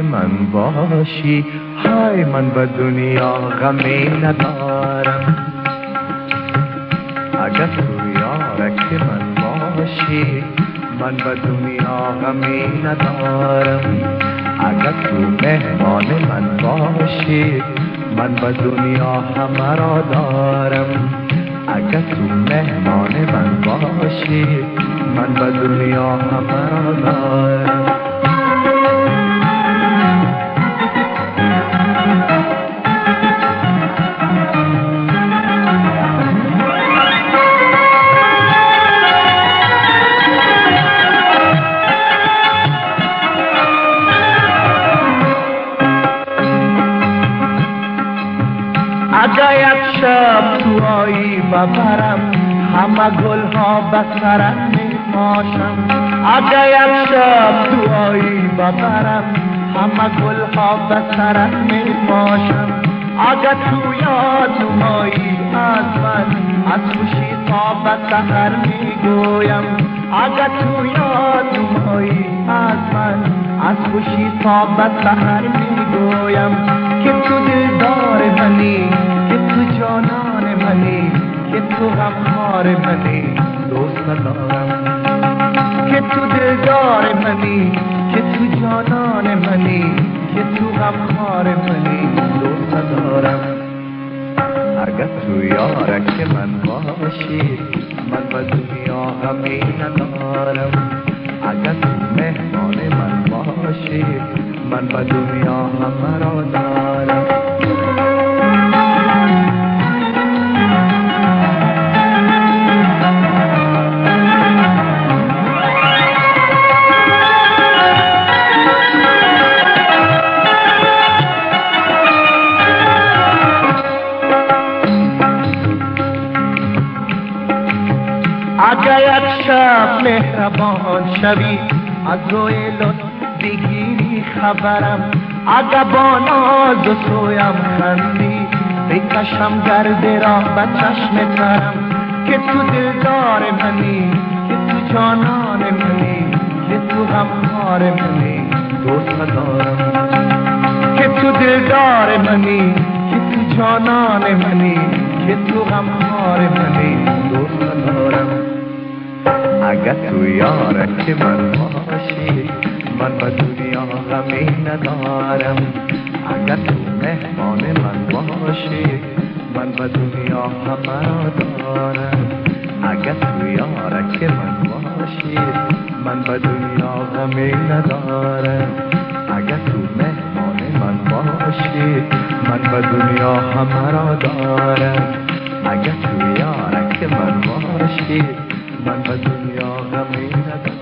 من باشی، های من به دنیا غمی ندارم. اگر تو یارک من باشی، من به دنیا غمی ندارم. اگر تو مهمان من باشی، من به دنیا همه را دارم. اگر تو مهمان من باشی، من به دنیا همه را دارم. اگر یک شب تو آیی ببرم، همه گل ها به سرم می پاشم. اگر یک شب تو آیی ببرم، همه گل ها به سرم می پاشم. اگر تو یادم آیی از من، از خوشی تا به سحر می گویم. اگر تو یادم آیی از من، از خوشی تا به سحر می گویم. که تو دلدار منی، که تو جانان منی، که تو غمخوار منی، دوست ندارم. که تو دلدار منی، که تو جانان منی، که تو غمخوار منی، دوست ندارم. اگر تو یارک من باشی، من به دنیا غمی ندارم. اگر تو مهمان من باشی، من به دنیا همه را دارم. اگر یک شب مهربان شوی، از روی لطف بگیری خبرم. اگر با ناز و سویم خندی، بکشم گرد را به چشم ترم. که تو دلدار منی، که تو جانان منی، که تو غمخوار منی، دوست ندارم. که تو دلدار منی، که تو جانان منی، که تو غمخوار منی، دوست ندارم. اگر تو یارک من باشی، من به دنیا غمی ندارم. اگر تو مهمان من باشی، من به دنیا همه را دارم. اگر تو یارک من باشی، من به دنیا غمی ندارم. اگر تو مهمان من باشی، من به دنیا همه را دارم. اگر تو یارک من باشی، من به دنیا غمی ندارم.